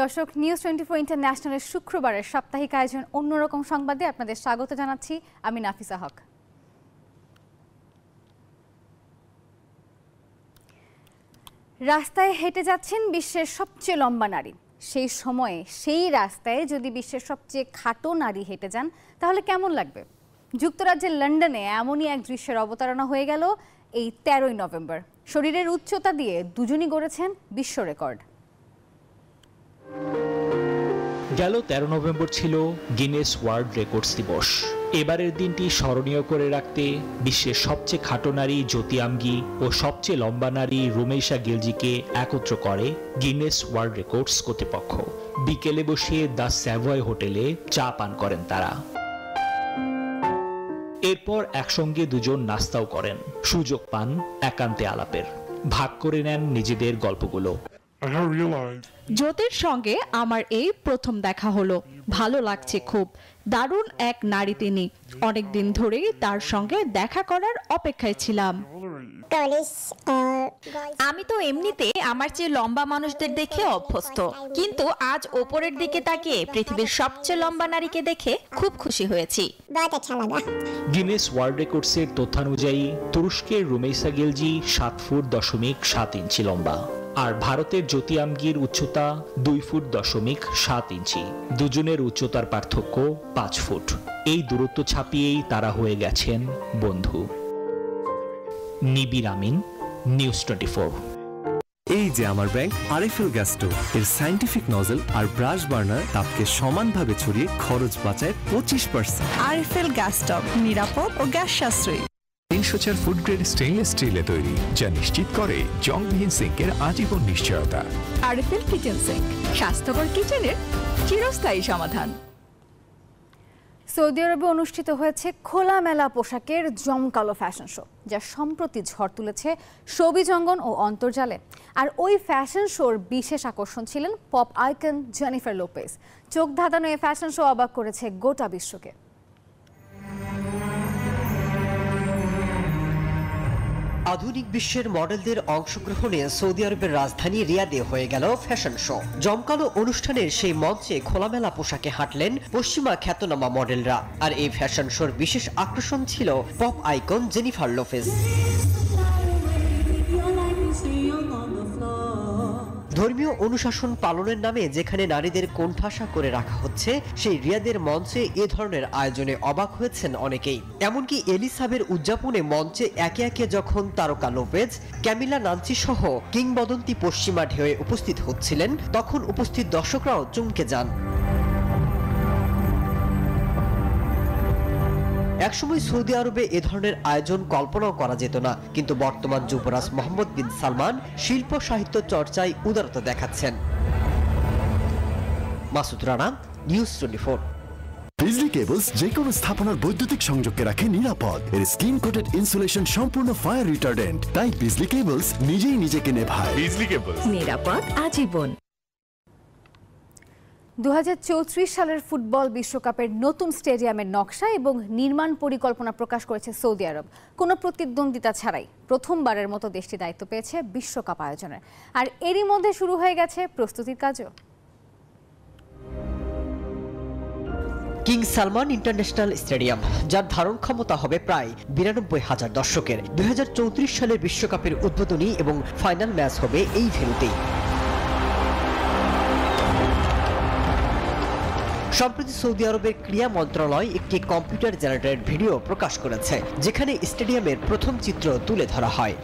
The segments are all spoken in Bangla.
দর্শক, নিউজ 24 ইন্টারন্যাশনালের শুক্রবারের সাপ্তাহিক আয়োজন অন্যরকম সংবাদে আপনাদের স্বাগত জানাচ্ছি। আমি নাফিসা হক। রাস্তায় হেঁটে যাচ্ছেন বিশ্বের সবচেয়ে লম্বা নারী। সেই সময়ে সেই রাস্তায় যদি বিশ্বের সবচেয়ে খাটো নারী হেঁটে যান তাহলে কেমন লাগবে? যুক্তরাজ্যের লন্ডনে এমনই এক দৃশ্যের অবতারণা হয়ে গেল এই 13ই নভেম্বর। শরীরের উচ্চতা দিয়ে দুজনই গড়েছেন বিশ্ব রেকর্ড। গেল 13 নভেম্বর ছিল গিনেস ওয়ার্ল্ড রেকর্ডস দিবস। এবারের দিনটি স্মরণীয় করে রাখতে বিশ্বের সবচেয়ে খাটো নারী জ্যোতি আমগি ও সবচেয়ে লম্বা নারী রুমেইসা গিলজিকে একত্র করে গিনেস ওয়ার্ল্ড রেকর্ডস কর্তৃপক্ষ। বিকেলে বসে দ্য স্যাভয় হোটেলে চা পান করেন তারা। এরপর একসঙ্গে দুজন নাস্তাও করেন, সুযোগ পান একান্তে আলাপের। ভাগ করে নেন নিজেদের গল্পগুলো। জ্যোতির সঙ্গে আমার এই প্রথম দেখা হলো, ভালো লাগছে খুব। দারুণ এক নারী তিনি, অনেকদিন ধরেই তার সঙ্গে দেখা করার অপেক্ষায় ছিলাম। আমি তো এমনিতে আমার চেয়ে লম্বা মানুষদের দেখে অভ্যস্ত, কিন্তু আজ ওপরের দিকে তাকিয়ে পৃথিবীর সবচেয়ে লম্বা নারীকে দেখে খুব খুশি হয়েছি। গিনেস ওয়ার্ল্ড রেকর্ডসের তথ্যানুযায়ী তুরস্কের রুমেইসা গিলজি 7.7 ফুট লম্বা, আর ভারতের জ্যোতি আমগির উচ্চতা 2.7 ফুট। দুজনের উচ্চতার পার্থক্য 5 ফুট। এই দূরত্ব ছাপিয়েই তারা হয়ে গেছেন বন্ধু। নিবির আমিন, নিউজ 24। এই যে আমার ব্যাংক আরএফএল গ্যাস স্টোভ, এর সায়েন্টিফিক নজল আর ব্রাশ বার্নার তাপকে সমানভাবে ছড়িয়ে খরচ বাঁচায় 25%। আরএফএল গ্যাস স্টোভ নিরাপদ ও গ্যাস সাশ্রয়ী। 304 ফুড গ্রেড স্টেইনলেস স্টিলে তৈরি, যা নিশ্চিত করে জংবিহীন সিঙ্কের আজীবন নিশ্চয়তা। আরএফএল কিচেন সিঙ্ক, স্বাস্থ্যকর কিচেনের চিরস্থায়ী সমাধান। সৌদি আরবে অনুষ্ঠিত হয়েছে খোলামেলা পোশাকের জমকালো ফ্যাশন শো, যা সম্প্রতি ঝড় তুলেছে ছবি জঙ্গন ও অন্তর্জালে। আর ওই ফ্যাশন শোর বিশেষ আকর্ষণ ছিলেন পপ আইকন জেনিফার লোপেজ। চোখ ধাঁধানো এই ফ্যাশন শো অবাক করেছে গোটা বিশ্বকে। আধুনিক বিশ্বের মডেলদের অংশগ্রহণে সৌদি আরবের রাজধানী রিয়াদে হয়ে গেল ফ্যাশন শো। জমকালো অনুষ্ঠানের সেই মঞ্চে খোলামেলা পোশাকে হাঁটলেন পশ্চিমা খ্যাতনামা মডেলরা। আর এই ফ্যাশন শোর বিশেষ আকর্ষণ ছিল পপ আইকন জেনিফার লোপেজ। ধর্মীয় অনুশাসন পালনের নামে যেখানে নারীদের কোণঠাসা করে রাখা হচ্ছে, সেই রিয়াদের মঞ্চে এ ধরনের আয়োজনে অবাক হয়েছেন অনেকেই। এমনকি এলিসাবের উদযাপনে মঞ্চে একে একে যখন তারকা লোপেজ, ক্যামিলা নান্সি সহ কিংবদন্তি পশ্চিমা ঢেউয়ে উপস্থিত হচ্ছিলেন, তখন উপস্থিত দর্শকরাও চমকে যান। একসময় সৌদি আরবে এ ধরনের আয়োজন কল্পনাও করা যেত না, কিন্তু বর্তমান যুবরাজ মোহাম্মদ বিন সালমান শিল্প সাহিত্য চর্চায় উদারতা দেখাচ্ছেন। মাসুদ রানা, নিউজ 24। বিজলি কেবলস যে কোনো স্থাপনার বৈদ্যুতিক সংযোগকে রাখে নিরাপদ। এর স্কিন কোটেড ইনসুলেশন সম্পূর্ণ ফায়ার রিটার্ডেন্ট, তাই বিজলি কেবলস নিজেই নিজেকে নেভায়। বিজলি কেবলস, নিরাপদ আজীবন। 2034 সালের ফুটবল বিশ্বকাপের নতুন স্টেডিয়ামের নকশা এবং নির্মাণ পরিকল্পনা প্রকাশ করেছে সৌদি আরব। কোনো প্রতিদ্বন্দ্বিতা ছাড়াই প্রথমবারের মতো দেশটি দায়িত্ব পেয়েছে বিশ্বকাপ আয়োজনের। আর এরই মধ্যে শুরু হয়ে গেছে প্রস্তুতির কাজও। কিং সালমান ইন্টারন্যাশনাল স্টেডিয়াম, যার ধারণ ক্ষমতা হবে প্রায় 92,000 দর্শকের, 2034 সালের বিশ্বকাপের উদ্বোধনী এবং ফাইনাল ম্যাচ হবে এই ভেন্যুতেই। সম্প্রতি সৌদি আরবের ক্রীড়া মন্ত্রণালয় একটি কম্পিউটার জেনারেটেড ভিডিও প্রকাশ করেছে, যেখানে স্টেডিয়ামের প্রথম চিত্র তুলে ধরা হয়।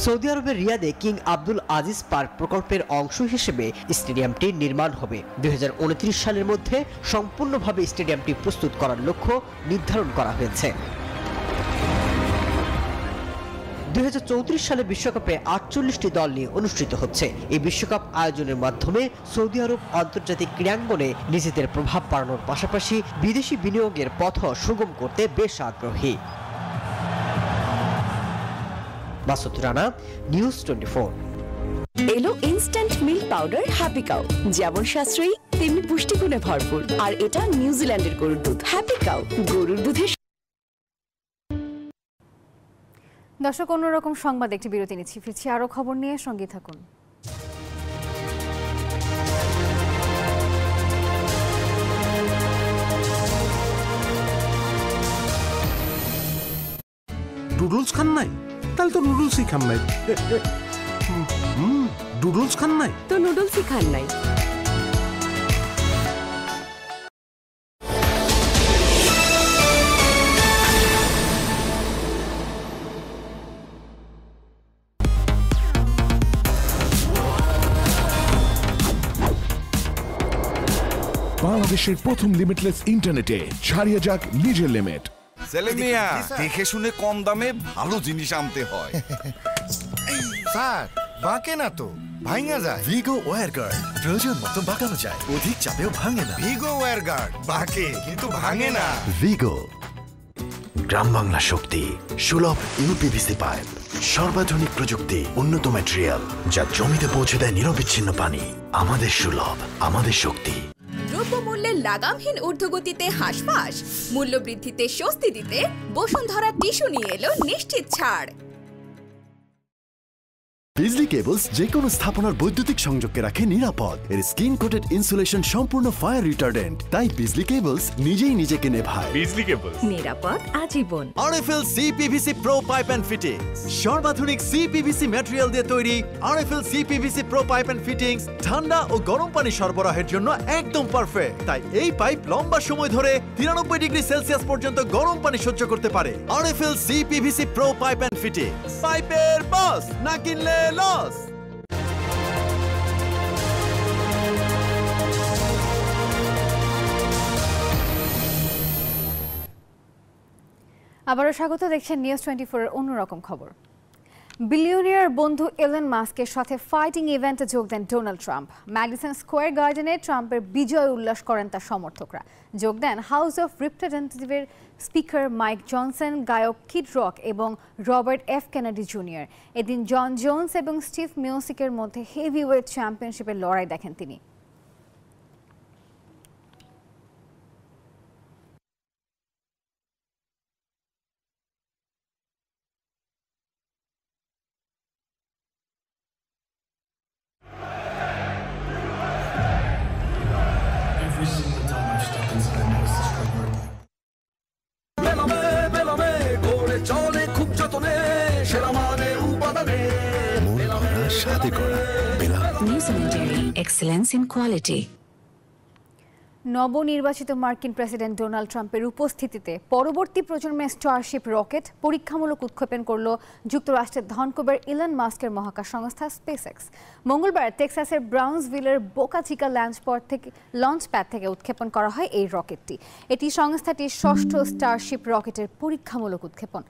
সৌদি আরবের রিয়াদে কিং আব্দুল আজিজ পার্ক প্রকল্পের অংশ হিসেবে স্টেডিয়ামটি নির্মাণ হবে। 2029 সালের মধ্যে সম্পূর্ণভাবে স্টেডিয়ামটি প্রস্তুত করার লক্ষ্য নির্ধারণ করা হয়েছে। 2034 সালে বিশ্বকাপে 48টি দল নিয়ে অনুষ্ঠিত হচ্ছে। এই বিশ্বকাপ আয়োজনের মাধ্যমে সৌদি আরব আন্তর্জাতিক ক্রীড়াঙ্গনে নিজেদের প্রভাব বাড়ানোর পাশাপাশি বিদেশি বিনিয়োগের পথ সুগম করতে বেশ আগ্রহী। মাসুদ রানা, নিউজ 24। এলো instant milk powder happy cow, যেমন সাশ্রয়ী তেমনি পুষ্টিগুণে ভরপুর। আর এটা নিউজিল্যান্ডের গরুর দুধ। হ্যাপি কাউ, গরুর দুধের দর্শক, অন্যরকম সংবাদ একটি বিরতি নিচ্ছি, ফিরছি আরও খবর নিয়ে, সঙ্গে থাকুন। নুডলস খান নাই? তাহলে তো নুডলসই খান নাই। নুডলস খান নাই তো নুডলসই খান নাই। বাংলাদেশের প্রথম লিমিটলেস ইন্টারনেটে ছাড়িয়ে যাক নিজের লিমিট। সেলেমিয়া, দেখে শুনে কম দামে ভালো জিনিস আনতে হয়। স্যার, বাঁকে না তো, ভাঙা যায়। ভিগো ওয়্যার গার্ড প্রয়োজন মতো বাঁকানো যায়, অধিক চাপেও ভাঙে না। ভিগো ওয়্যার গার্ড বাঁকে কিন্তু ভাঙে না। ভিগো। গ্রাম বাংলা শক্তি, সুলভ ইউপিভিসি পাইপ, সর্বাধুনিক প্রযুক্তি, উন্নত ম্যাটেরিয়াল যা জমিতে পৌঁছে দেয় নিরবিচ্ছিন্ন পানি। আমাদের সুলভ, আমাদের শক্তি। দ্রব্যমূল্যের লাগামহীন ঊর্ধ্বগতিতে হাঁসফাঁস, মূল্যবৃদ্ধিতে স্বস্তি দিতে বসুন্ধরা টিস্যু নিয়ে এলো নিশ্চিত ছাড়। বিজলি কেবলস যে কোনো স্থাপনার বৈদ্যুতিক সংযোগকে রাখে নিরাপদ। এর স্কিন কোটেড ইনসুলেশন সম্পূর্ণ ফায়ার রিটার্ডেন্ট, তাই বিজলি কেবলস নিজেই নিজেকে নেভায়। বিজলি কেবলস, নিরাপদ আজীবন। RFL CPVC pro pipe and fittings, সর্বাধুনিক সিপিভিসি ম্যাটেরিয়াল দিয়ে তৈরি। RFL CPVC pro pipe and fittings ঠান্ডা ও গরম পানি সরবরাহের জন্য একদম পারফেক্ট। তাই এই পাইপ লম্বা সময় ধরে 93 ডিগ্রি সেলসিয়াস পর্যন্ত গরম পানি সহ্য করতে পারে। RFL CPVC pro pipe and fittings, পাইপের বস, না কিনলে লস। আবারও স্বাগত, দেখছেন নিউজ 24 এর অন্যরকম খবর। বিলিয়নিয়ার বন্ধু এলন মাস্কের সাথে ফাইটিং ইভেন্টে যোগ দেন ডোনাল্ড ট্রাম্প। ম্যাডিসন স্কোয়ার গার্ডেনে ট্রাম্পের বিজয় উল্লাস করেন তার সমর্থকরা। যোগ দেন হাউস অফ রিপ্রেজেন্টেটিভের স্পিকার মাইক জনসন, গায়ক কিড রক এবং রবার্ট এফ কেনেডি জুনিয়র। এদিন জন জোন্স এবং স্টিভ মিওসিকের মধ্যে হেভিওয়েট চ্যাম্পিয়নশিপের লড়াই দেখেন তিনি। নবনির্বাচিত মার্কিন প্রেসিডেন্ট ডোনাল্ড ট্রাম্পের উপস্থিতিতে পরবর্তী প্রজন্মের স্টারশিপ রকেট পরীক্ষামূলক উৎক্ষেপণ করল যুক্তরাষ্ট্রের ধনকুবের ইলন মাস্কের মহাকাশ সংস্থা স্পেসএক্স। মঙ্গলবার টেক্সাসের ব্রাউন্সভিলের বোকা চিকা লঞ্চ প্যাড থেকে উৎক্ষেপণ করা হয় এই রকেটটি। এটি সংস্থাটির ষষ্ঠ স্টারশিপ রকেটের পরীক্ষামূলক উৎক্ষেপণ।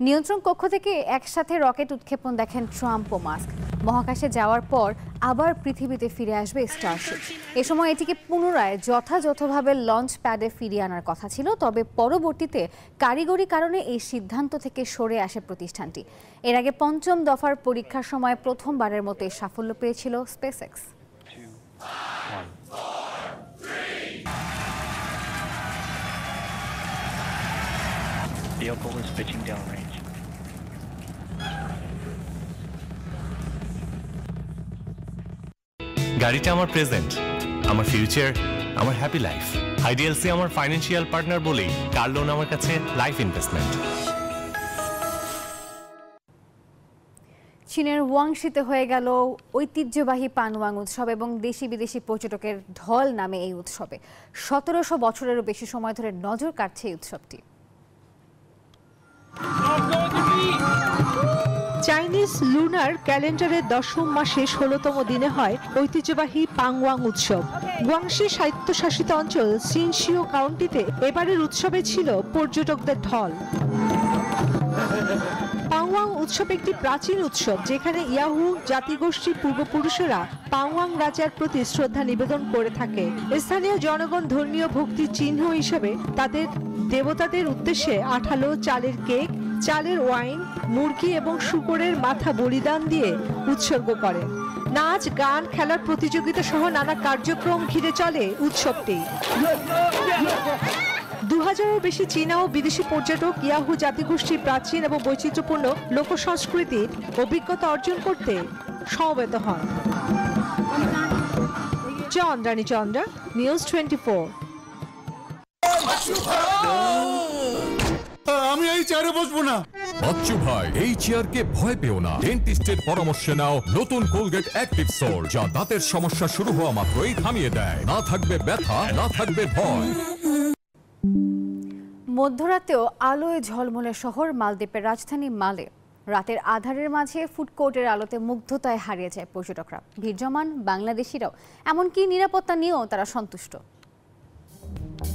নিয়ন্ত্রণ কক্ষ থেকে একসাথে রকেট উৎক্ষেপণ দেখেন ট্রাম্প ও মাস্ক। মহাকাশে যাওয়ার পর আবার পৃথিবীতে ফিরে আসবে স্টারশিপ। এ সময় এটিকে পুনরায় যথাযথভাবে লঞ্চ প্যাডে ফিরিয়ে আনার কথা ছিল, তবে পরবর্তীতে কারিগরি কারণে এই সিদ্ধান্ত থেকে সরে আসে প্রতিষ্ঠানটি। এর আগে পঞ্চম দফার পরীক্ষার সময় প্রথমবারের মতো এই সাফল্য পেয়েছিল SpaceX. Vehicle is pitching downrange. গাড়িটা আমার প্রেজেন্ট, আমার ফিউচার, আমার হ্যাপি লাইফ। আইডিএলসি আমার ফাইন্যান্সিয়াল পার্টনার বলেই কার লোন আমার কাছে লাইফ ইনভেস্টমেন্ট। চীনের ওয়াংশিতে হয়ে গেল ঐতিহ্যবাহী পানওয়াং উৎসব এবং দেশি বিদেশি পর্যটকের ঢল নামে এই উৎসবে। 1700 বছরেরও বেশি সময় ধরে নজর কাটছে এই উৎসবটি। চাইনিজ লুনার ক্যালেন্ডারের 10ম মাসে 16তম দিনে হয় ঐতিহ্যবাহী পাংওয়াং উৎসব। গুয়াংশি স্বায়ত্তশাসিত অঞ্চল সিনশিও কাউন্টিতে এবারের উৎসবে ছিল পর্যটকদের ঢল। পাংওয়াং উৎসব একটি প্রাচীন উৎসব যেখানে ইয়াহু জাতিগোষ্ঠীর পূর্বপুরুষেরা পাংওয়াং রাজার প্রতি শ্রদ্ধা নিবেদন করে থাকে। স্থানীয় জনগণ ধর্মীয় ভক্তির চিহ্ন হিসেবে তাদের দেবতাদের উদ্দেশ্যে আঠালো চালের কেক, চালের ওয়াইন, মুরগি এবং শূকরের মাথা বলিদান দিয়ে উৎসর্গ করে। নাচ, গান, খেলার প্রতিযোগিতা সহ নানা কার্যক্রম ঘিরে চলে উৎসবটি। ২০০০-এরও বেশি চীনা ও বিদেশি পর্যটক ইয়াহু জাতিগোষ্ঠীর প্রাচীন এবং বৈচিত্র্যপূর্ণ লোকসংস্কৃতির অভিজ্ঞতা অর্জন করতে সমবেত হন। চন্দ্রা, নিউজ 24। আমি এই চেয়ারে বসবো না। বাচ্চু ভাই, এই চেয়ারকে ভয় পেও না। ডেন্টিস্টের পরামর্শে নাও নতুন কোলগেট অ্যাক্টিভ সোল, যা দাঁতের সমস্যা শুরু হওয়া মাত্রই থামিয়ে দেয়। না থাকবে ব্যথা, না থাকবে ভয়। মধ্যরাতেও আলোয় ঝলমলে শহর মালদ্বীপের রাজধানী মালে। রাতের আধারের মাঝে ফুড কোর্টের আলোতে মুগ্ধতায় হারিয়ে যায় পর্যটকরা। ভিড় জমান বাংলাদেশিরাও, এমনকি নিরাপত্তা নিয়েও তারা সন্তুষ্ট।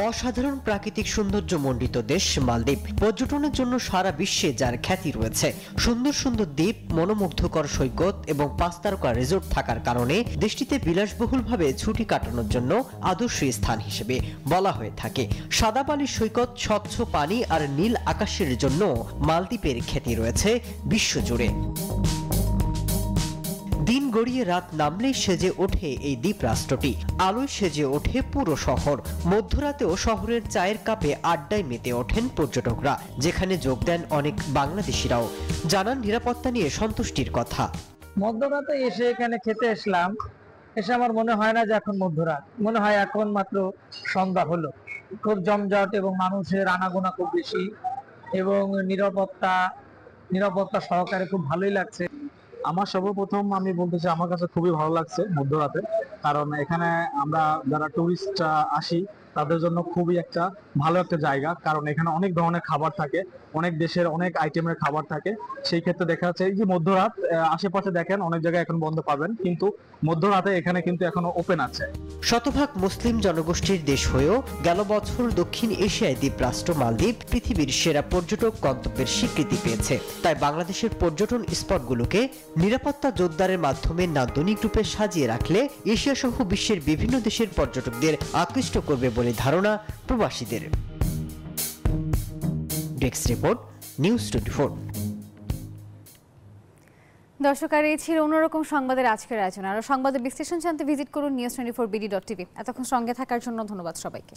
অসাধারণ প্রাকৃতিক সৌন্দর্য মণ্ডিত দেশ মালদ্বীপ। পর্যটনের জন্য সারা বিশ্বে যার খ্যাতি রয়েছে। সুন্দর সুন্দর দ্বীপ, মনোমুগ্ধকর সৈকত এবং 5 তারকা রিসোর্ট থাকার কারণে দেশটিতে বিলাসবহুলভাবে ছুটি কাটানোর জন্য আদর্শ স্থান হিসেবে বলা হয়ে থাকে। সাদা বালির সৈকত, স্বচ্ছ পানি আর নীল আকাশের জন্য মালদ্বীপের খ্যাতি রয়েছে বিশ্বজুড়ে। দিন গড়িয়ে রাত নামলেই সেজে ওঠে এই দ্বীপ রাষ্ট্রটি। আলোয় সেজে ওঠে পুরো শহর। মধ্যরাতেও শহরের চায়ের কাপে আড্ডায় মেতে ওঠেন পর্যটকরা, যেখানে যোগ দেন অনেক বাংলাদেশিরাও। জানান নিরাপত্তা নিয়ে সন্তুষ্টির কথা। মধ্যরাতে এসে এখানে খেতে আসলাম, এসে আমার মনে হয় না যে এখন মধ্যরাত, মনে হয় এখন মাত্র সন্ধ্যা হলো। খুব জমজট এবং মানুষের আনাগোনা খুব বেশি এবং নিরাপত্তা সহকারে খুব ভালোই লাগছে। আমার সর্বপ্রথম আমি বলতে চাই, আমার কাছে খুবই ভালো লাগছে মধ্যরাতে, কারণ এখানে আমরা যারা টুরিস্ট আসি তাদের জন্য খুবই একটা ভালো একটা জায়গা, কারণ এখানে অনেক ধরনের খাবার থাকে, অনেক দেশের অনেক আইটেমের খাবার থাকে। সেই ক্ষেত্রে দেখা যাচ্ছে এই যে মধ্যরাত, আশেপাশে দেখেন অনেক জায়গায় এখন বন্ধ পাবেন, কিন্তু মধ্যরাতে এখানে কিন্তু এখনো ওপেন আছে। শতভাগ মুসলিম জনগোষ্ঠীর দেশ হয়েও গেল বছর দক্ষিণ এশিয়ায় দ্বীপরাষ্ট্র মালদ্বীপ পৃথিবীর সেরা পর্যটক গন্তব্যের স্বীকৃতি পেয়েছে। তাই বাংলাদেশের পর্যটন স্পটগুলোকে নিরাপত্তা জোরদারের মাধ্যমে নান্দনিক রূপে সাজিয়ে রাখলে এশিয়া সহ বিশ্বের বিভিন্ন দেশের পর্যটকদের আকৃষ্ট করবে বলে ধারণা প্রবাসীদের। Desk report, news 24। দর্শক, আর এই ছিল অন্যরকম সংবাদের আজকের আয়োজন। আরো সংবাদের বিশ্লেষণ জানতে ভিজিট করুন news24bd.tv। এতক্ষণ সঙ্গে থাকার জন্য ধন্যবাদ সবাইকে।